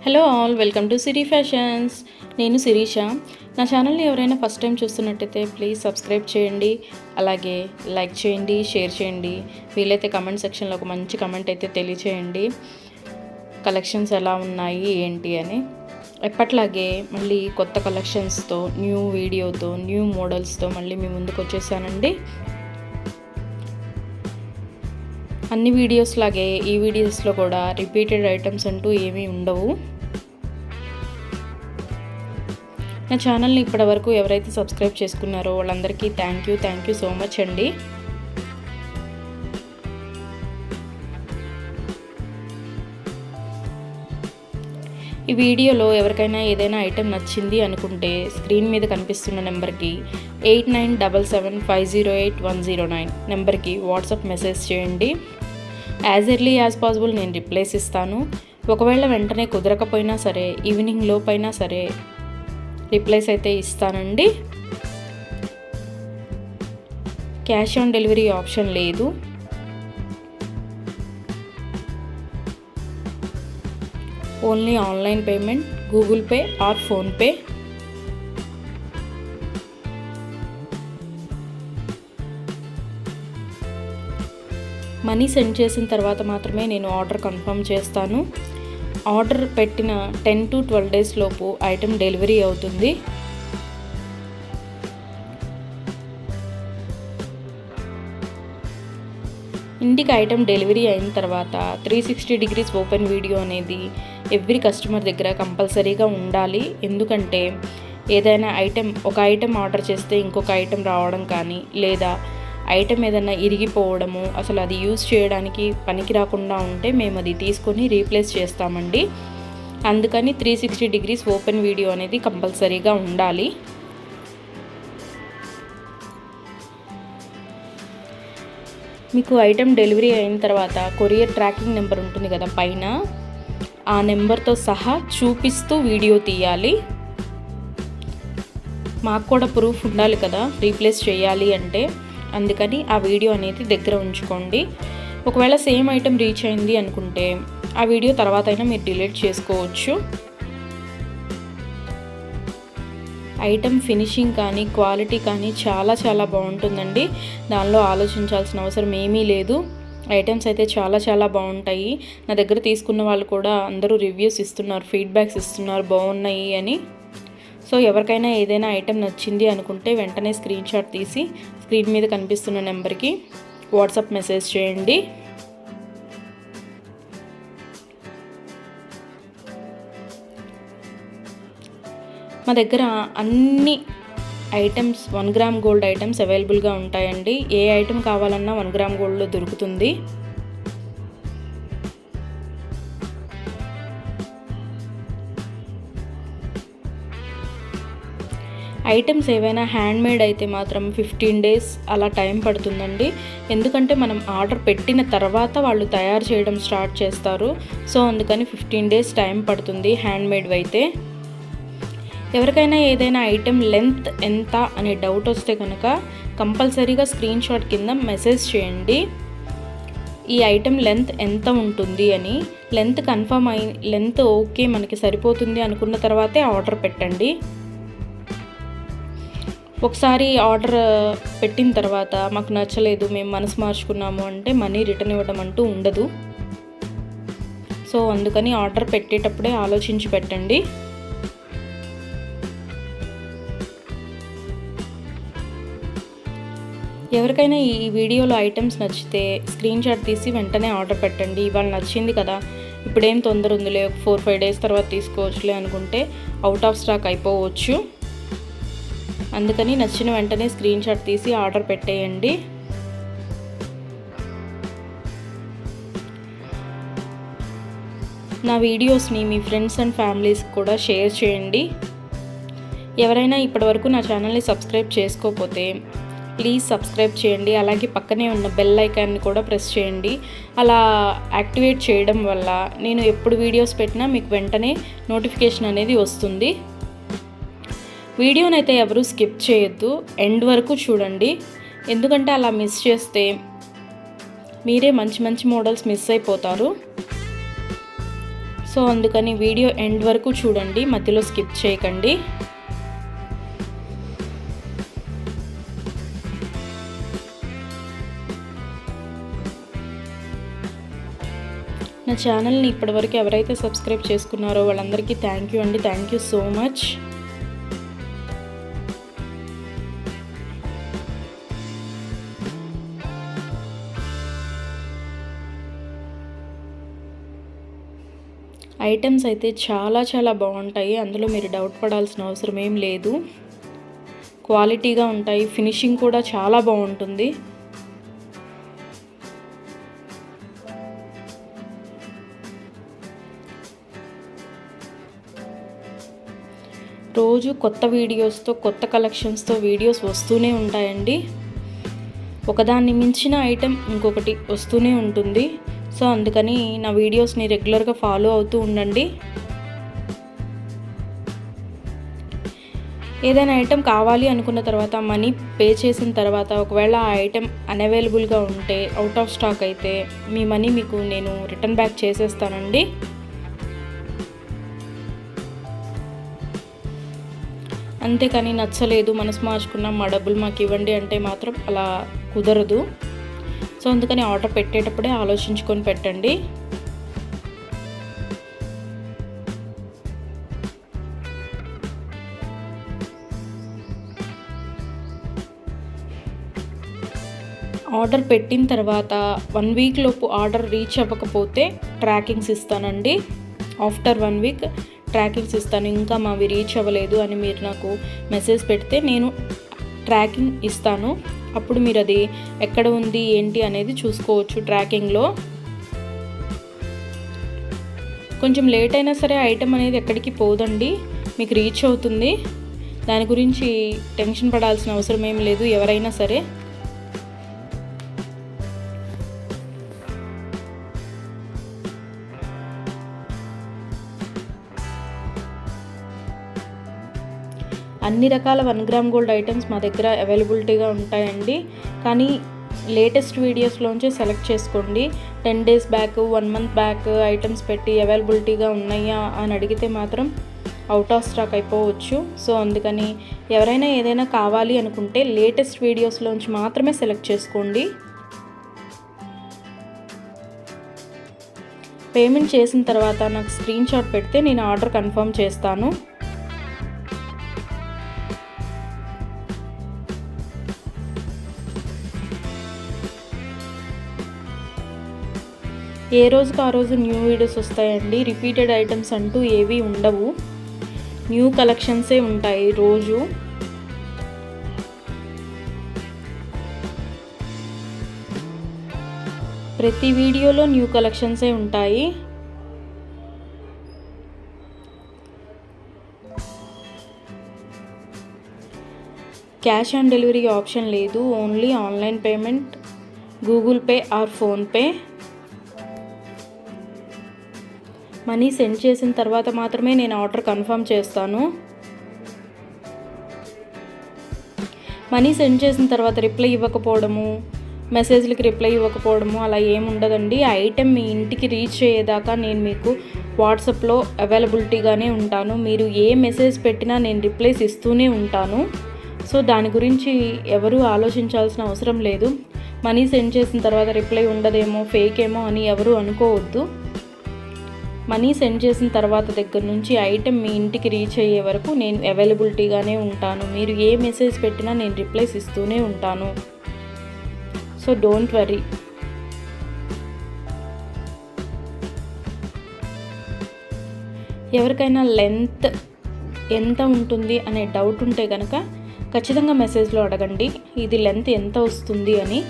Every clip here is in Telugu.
Hello all, welcome to Siri fashions. నేను శిరీష. నా ఛానల్ని ఎవరైనా ఫస్ట్ టైం చూస్తున్నట్టయితే ప్లీజ్ సబ్స్క్రైబ్ చేయండి, అలాగే లైక్ చేయండి, షేర్ చేయండి. వీలైతే కమెంట్ సెక్షన్లో ఒక మంచి కమెంట్ అయితే తెలియచేయండి, కలెక్షన్స్ ఎలా ఉన్నాయి ఏంటి అని. ఎప్పట్లాగే మళ్ళీ కొత్త కలెక్షన్స్తో, న్యూ వీడియోతో, న్యూ మోడల్స్తో మళ్ళీ మీ ముందుకు వచ్చేసానండి. అన్ని వీడియోస్ లాగే ఈ వీడియోస్లో కూడా రిపీటెడ్ ఐటమ్స్ అంటూ ఏమీ ఉండవు. నా ఛానల్ని ఇప్పటివరకు ఎవరైతే సబ్స్క్రైబ్ చేసుకున్నారో వాళ్ళందరికీ థ్యాంక్ యూ సో మచ్ అండి. ఈ వీడియోలో ఎవరికైనా ఏదైనా ఐటెం నచ్చింది అనుకుంటే స్క్రీన్ మీద కనిపిస్తున్న నెంబర్కి 8977508109 నెంబర్కి వాట్సాప్ మెసేజ్ చేయండి. యాజ్ ఎర్లీ యాజ్ పాసిబుల్ నేను రిప్లైస్ ఇస్తాను. ఒకవేళ వెంటనే కుదరకపోయినా సరే ఈవినింగ్ లోపైనా సరే రిప్లైస్ అయితే ఇస్తానండి. క్యాష్ ఆన్ డెలివరీ ఆప్షన్ లేదు. Only online payment, Google pay are PhonePe. Money send చేసిన తర్వాత మాత్రమే నేను ఆర్డర్ కన్ఫర్మ్ చేస్తాను. ఆర్డర్ పెట్టిన 10 to 12 days లోపు ఐటెం డెలివరీ అవుతుంది. ఇంటికి ఐటెం డెలివరీ అయిన తర్వాత 360 degrees ఓపెన్ వీడియో అనేది ఎవ్రీ కస్టమర్ దగ్గర కంపల్సరీగా ఉండాలి. ఎందుకంటే ఏదైనా ఒక ఐటెం ఆర్డర్ చేస్తే ఇంకొక ఐటెం రావడం కానీ, లేదా ఐటెం ఏదైనా ఇరిగిపోవడము, అసలు అది యూజ్ చేయడానికి పనికి రాకుండా ఉంటే మేము అది తీసుకొని రీప్లేస్ చేస్తామండి. అందుకని 360 degrees ఓపెన్ వీడియో అనేది కంపల్సరీగా ఉండాలి. మీకు ఐటెం డెలివరీ అయిన తర్వాత కొరియర్ ట్రాకింగ్ నెంబర్ ఉంటుంది కదా పైన, ఆ నెంబర్తో సహా చూపిస్తూ వీడియో తీయాలి. మాకు కూడా ప్రూఫ్ ఉండాలి కదా రీప్లేస్ చేయాలి అంటే. అందుకని ఆ వీడియో అనేది దగ్గర ఉంచుకోండి. ఒకవేళ సేమ్ ఐటెం రీచ్ అయింది అనుకుంటే ఆ వీడియో తర్వాత అయినా మీరు డిలీట్ చేసుకోవచ్చు. ఐటెం ఫినిషింగ్ కానీ, క్వాలిటీ కానీ చాలా చాలా బాగుంటుందండి. దానిలో ఆలోచించాల్సిన అవసరం ఏమీ లేదు. ఐటమ్స్ అయితే చాలా చాలా బాగుంటాయి. నా దగ్గర తీసుకున్న వాళ్ళు కూడా అందరూ రివ్యూస్ ఇస్తున్నారు, ఫీడ్బ్యాక్స్ ఇస్తున్నారు బాగున్నాయి అని. సో ఎవరికైనా ఏదైనా ఐటెం నచ్చింది అనుకుంటే వెంటనే స్క్రీన్ షాట్ తీసి స్క్రీన్ మీద కనిపిస్తున్న నెంబర్కి వాట్సాప్ మెసేజ్ చేయండి. మా దగ్గర అన్ని ఐటమ్స్ 1 gram గోల్డ్ ఐటమ్స్ అవైలబుల్గా ఉంటాయండి. ఏ ఐటెం కావాలన్నా 1 gram గోల్డ్లో దొరుకుతుంది. ఐటమ్స్ ఏవైనా హ్యాండ్మేడ్ అయితే మాత్రం 15 days అలా టైం పడుతుందండి. ఎందుకంటే మనం ఆర్డర్ పెట్టిన తర్వాత వాళ్ళు తయారు చేయడం స్టార్ట్ చేస్తారు. సో అందుకని 15 days టైం పడుతుంది హ్యాండ్మేడ్ అయితే. ఎవరికైనా ఏదైనా ఐటెం లెంత్ ఎంత అనే డౌట్ వస్తే కనుక కంపల్సరీగా స్క్రీన్ షాట్ కింద మెసేజ్ చేయండి. ఈ ఐటెం లెంత్ ఎంత ఉంటుంది అని. లెంత్ ఓకే మనకి సరిపోతుంది అనుకున్న తర్వాతే ఆర్డర్ పెట్టండి. ఒకసారి ఆర్డర్ పెట్టిన తర్వాత మాకు నచ్చలేదు, మేము మనసు మార్చుకున్నాము అంటే మనీ రిటర్న్ ఇవ్వడం అంటూ ఉండదు. సో అందుకని ఆర్డర్ పెట్టేటప్పుడే ఆలోచించి పెట్టండి. ఎవరికైనా ఈ వీడియోలో ఐటమ్స్ నచ్చితే స్క్రీన్ షాట్ తీసి వెంటనే ఆర్డర్ పెట్టండి. ఇవాళ నచ్చింది కదా, ఇప్పుడేం తొందర ఉందిలే, 4-5 days తర్వాత తీసుకోవచ్చులే అనుకుంటే అవుట్ ఆఫ్ స్టాక్ అయిపోవచ్చు. అందుకని నచ్చిన వెంటనే స్క్రీన్ షాట్ తీసి ఆర్డర్ పెట్టేయండి. నా వీడియోస్ని మీ ఫ్రెండ్స్ అండ్ ఫ్యామిలీస్కి కూడా షేర్ చేయండి. ఎవరైనా ఇప్పటివరకు నా ఛానల్ని సబ్స్క్రైబ్ చేసుకోకపోతే ప్లీజ్ సబ్స్క్రైబ్ చేయండి. అలాగే పక్కనే ఉన్న బెల్ ఐకాన్ని కూడా ప్రెస్ చేయండి. అలా యాక్టివేట్ చేయడం వల్ల నేను ఎప్పుడు వీడియోస్ పెట్టినా మీకు వెంటనే నోటిఫికేషన్ అనేది వస్తుంది. వీడియోనైతే ఎవరు స్కిప్ చేయొద్దు, ఎండ్ వరకు చూడండి. ఎందుకంటే అలా మిస్ చేస్తే మీరే మంచి మంచి మోడల్స్ మిస్ అయిపోతారు. సో అందుకని వీడియో ఎండ్ వరకు చూడండి, మధ్యలో స్కిప్ చేయకండి. నా ఛానల్ని ఇప్పటివరకు ఎవరైతే సబ్స్క్రైబ్ చేసుకున్నారో వాళ్ళందరికీ థ్యాంక్ యూ అండి. Thank you so much. Items అయితే చాలా బాగుంటాయి, అందులో మీరు డౌట్ పడాల్సిన అవసరం ఏం లేదు. క్వాలిటీగా ఉంటాయి, ఫినిషింగ్ కూడా చాలా బాగుంటుంది. రోజు కొత్త వీడియోస్తో, కొత్త కలెక్షన్స్తో వీడియోస్ వస్తూనే ఉంటాయండి. ఒకదాన్ని మించిన ఐటెం ఇంకొకటి వస్తూనే ఉంటుంది. సో అందుకని నా వీడియోస్ని రెగ్యులర్గా ఫాలో అవుతూ ఉండండి. ఏదైనా ఐటెం కావాలి అనుకున్న తర్వాత, మనీ పే చేసిన తర్వాత ఒకవేళ ఆ ఐటెం అన్అవైలబుల్గా ఉంటే, అవుట్ ఆఫ్ స్టాక్ అయితే మీ మనీ మీకు నేను రిటర్న్ బ్యాక్ చేసేస్తానండి. అంతేకాని నచ్చలేదు, మనసు మార్చుకున్నాం, మా డబ్బులు మాకు ఇవ్వండి అంటే మాత్రం అలా కుదరదు. సో అందుకని ఆర్డర్ పెట్టేటప్పుడే ఆలోచించుకొని పెట్టండి. ఆర్డర్ పెట్టిన తర్వాత 1 వీక్ లోపు ఆర్డర్ రీచ్ అవ్వకపోతే ట్రాకింగ్స్ ఇస్తానండి. ఆఫ్టర్ 1 వీక్ ట్రాకింగ్స్ ఇస్తాను. ఇంకా మావి రీచ్ అవ్వలేదు అని మీరు నాకు మెసేజ్ పెడితే నేను ట్రాకింగ్ ఇస్తాను. అప్పుడు మీరు అది ఎక్కడ ఉంది ఏంటి అనేది చూసుకోవచ్చు ట్రాకింగ్లో. కొంచెం లేట్ అయినా సరే ఐటెం అనేది ఎక్కడికి పోదండి, మీకు రీచ్ అవుతుంది. దాని గురించి టెన్షన్ పడాల్సిన అవసరం ఏం లేదు ఎవరైనా సరే. అన్ని రకాల 1 గ్రామ్ గోల్డ్ ఐటమ్స్ మా దగ్గర అవైలబిలిటీగా ఉంటాయండి. కానీ లేటెస్ట్ వీడియోస్లోంచి సెలెక్ట్ చేసుకోండి. 10 days back, 1 month back items పెట్టి అవైలబిలిటీగా ఉన్నాయా అని అడిగితే మాత్రం అవుట్ ఆఫ్ స్టాక్ అయిపోవచ్చు. సో అందుకని ఎవరైనా ఏదైనా కావాలి అనుకుంటే లేటెస్ట్ వీడియోస్లోంచి మాత్రమే సెలెక్ట్ చేసుకోండి. పేమెంట్ చేసిన తర్వాత నాకు స్క్రీన్ షాట్ పెడితే నేను ఆర్డర్ కన్ఫర్మ్ చేస్తాను. ఏ రోజుకి ఆ రోజు న్యూ వీడియోస్ వస్తాయండి. రిపీటెడ్ ఐటమ్స్ అంటూ ఏవి ఉండవు, న్యూ కలెక్షన్సే ఉంటాయి రోజు. ప్రతి వీడియోలో న్యూ కలెక్షన్సే ఉంటాయి. క్యాష్ ఆన్ డెలివరీ ఆప్షన్ లేదు, only online payment, Google pay are PhonePe. Money send చేసిన తర్వాత మాత్రమే నేను ఆర్డర్ కన్ఫర్మ్ చేస్తాను. మనీ సెండ్ చేసిన తర్వాత రిప్లై ఇవ్వకపోవడము, మెసేజ్లకి రిప్లై ఇవ్వకపోవడము అలా ఏముండదండి. ఆ ఐటెం మీ ఇంటికి రీచ్ అయ్యేదాకా నేను మీకు వాట్సాప్లో అవైలబిలిటీగానే ఉంటాను. మీరు ఏ మెసేజ్ పెట్టినా నేను రిప్లైస్ ఇస్తూనే ఉంటాను. సో దాని గురించి ఎవరూ ఆలోచించాల్సిన అవసరం లేదు. మనీ సెండ్ చేసిన తర్వాత రిప్లై ఉండదేమో, ఫేక్ ఏమో అని ఎవరు అనుకోవద్దు. మనీ సెండ్ చేసిన తర్వాత దగ్గర నుంచి ఐటెం మీ ఇంటికి రీచ్ అయ్యే వరకు నేను అవైలబిలిటీగానే ఉంటాను. మీరు ఏ మెసేజ్ పెట్టినా నేను రిప్లైస్ ఇస్తూనే ఉంటాను. So don't worry. ఎవరికైనా లెంత్ ఎంత ఉంటుంది అనే డౌట్ ఉంటే కనుక ఖచ్చితంగా మెసేజ్లో అడగండి, ఇది లెంత్ ఎంత వస్తుంది అని.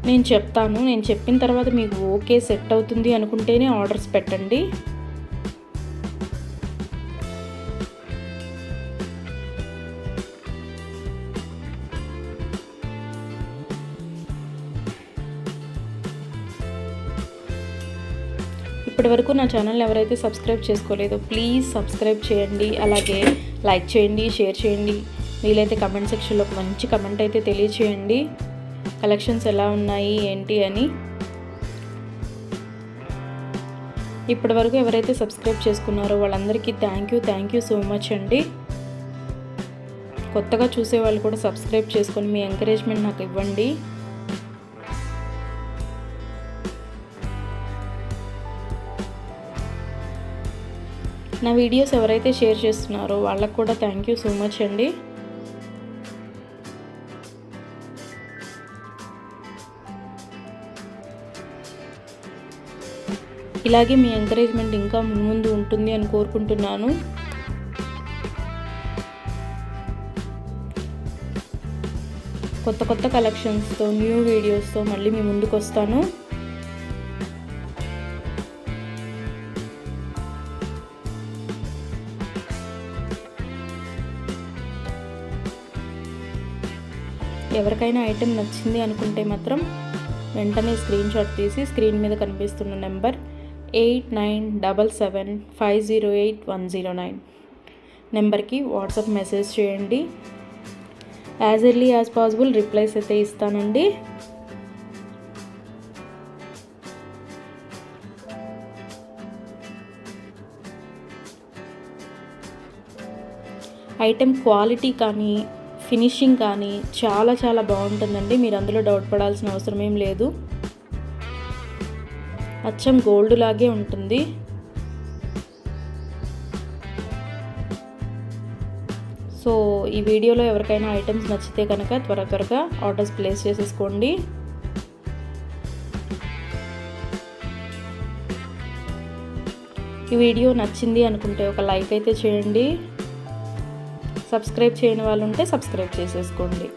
నేను చెప్తాను. నేను చెప్పిన తర్వాత మీకు ఓకే సెట్ అవుతుంది అనుకుంటేనే ఆర్డర్స్ పెట్టండి. ఇప్పటివరకు నా ఛానల్ ఎవరైతే సబ్స్క్రైబ్ చేసుకోలేదో ప్లీజ్ సబ్స్క్రైబ్ చేయండి. అలాగే లైక్ చేయండి, షేర్ చేయండి. వీలైతే కమెంట్ సెక్షన్లో ఒక మంచి కమెంట్ అయితే తెలియచేయండి, కలెక్షన్స్ ఎలా ఉన్నాయి ఏంటి అని. ఇప్పటి వరకు ఎవరైతే సబ్స్క్రైబ్ చేసుకున్నారో వాళ్ళందరికీ థ్యాంక్ యూ సో మచ్ అండి. కొత్తగా చూసే వాళ్ళు కూడా సబ్స్క్రైబ్ చేసుకొని మీ ఎంకరేజ్మెంట్ నాకు ఇవ్వండి. నా వీడియోస్ ఎవరైతే షేర్ చేస్తున్నారో వాళ్ళకు కూడా థ్యాంక్ యూ సో మచ్ అండి. ఇలాగే మీ ఎంకరేజ్మెంట్ ఇంకా ముందు ఉంటుంది అని కోరుకుంటున్నాను. కొత్త కలెక్షన్స్తో న్యూ వీడియోస్తో మళ్ళీ మీ ముందుకు వస్తాను. ఎవరికైనా ఐటెం నచ్చింది అనుకుంటే మాత్రం వెంటనే స్క్రీన్ షాట్ తీసి స్క్రీన్ మీద కనిపిస్తున్న నెంబర్ 8977508109 నెంబర్కి వాట్సాప్ మెసేజ్ చేయండి. As early as possible replies అయితే ఇస్తానండి. ఐటెం క్వాలిటీ కానీ ఫినిషింగ్ కానీ చాలా బాగుంటుందండి. మీరు అందులో డౌట్ పడాల్సిన అవసరం ఏం లేదు. అచ్చం గోల్డ్ లాగే ఉంటుంది. సో ఈ వీడియోలో ఎవరికైనా ఐటమ్స్ నచ్చితే కనుక త్వరగా ఆర్డర్స్ ప్లేస్ చేసేసుకోండి. ఈ వీడియో నచ్చింది అనుకుంటే ఒక లైక్ అయితే చేయండి. సబ్స్క్రైబ్ చేయని వాళ్ళు ఉంటే సబ్స్క్రైబ్ చేసేసుకోండి.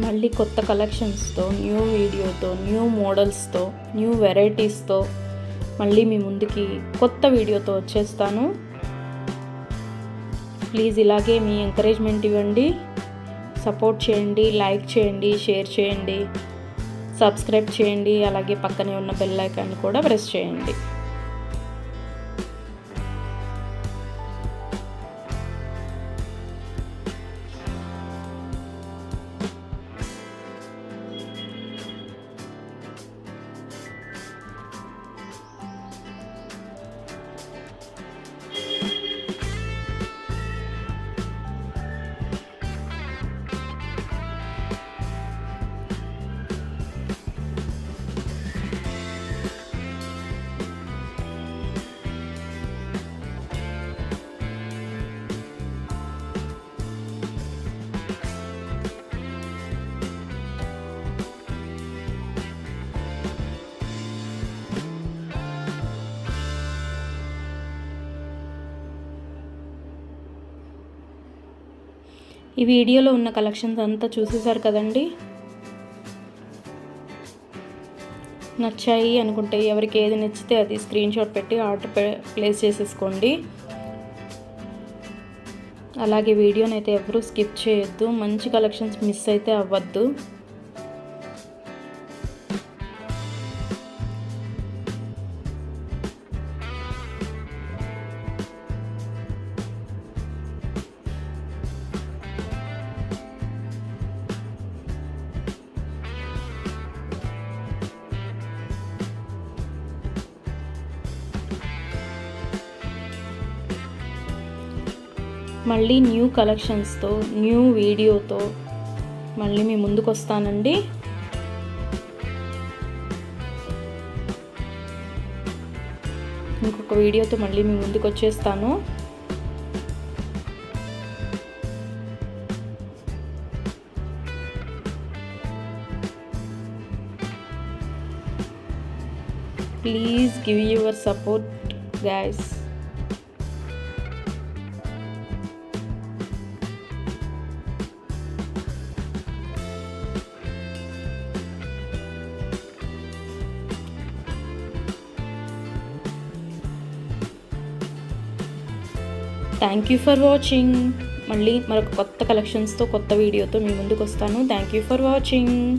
మళ్ళీ కొత్త కలెక్షన్స్తో న్యూ వీడియోతో న్యూ మోడల్స్తో న్యూ వెరైటీస్తో మళ్ళీ మీ ముందుకి కొత్త వీడియోతో వచ్చేస్తాను. ప్లీజ్ ఇలాగే మీ ఎంకరేజ్మెంట్ ఇవ్వండి, సపోర్ట్ చేయండి, లైక్ చేయండి, షేర్ చేయండి, సబ్స్క్రైబ్ చేయండి. అలాగే పక్కనే ఉన్న బెల్ ఐకాన్ కూడా ప్రెస్ చేయండి. ఈ వీడియోలో ఉన్న కలెక్షన్స్ అంతా చూసేసారు కదండి. నచ్చాయి అనుకుంటే ఎవరికి ఏది నచ్చితే అది స్క్రీన్ షాట్ పెట్టి ఆర్డర్ ప్లేస్ చేసేసుకోండి. అలాగే వీడియోని అయితే ఎవరూ స్కిప్ చేయొద్దు. మంచి కలెక్షన్స్ మిస్ అయితే అవ్వద్దు. మళ్ళీ న్యూ కలెక్షన్స్తో న్యూ వీడియోతో మళ్ళీ మీ ముందుకు వస్తానండి. ఇంకొక వీడియోతో మళ్ళీ మీ ముందుకు వచ్చేస్తాను. Please give your support, guys. Thank you for watching. మళ్ళీ మరొక కొత్త కలెక్షన్స్తో కొత్త వీడియోతో మీ ముందుకు వస్తాను. Thank you for watching.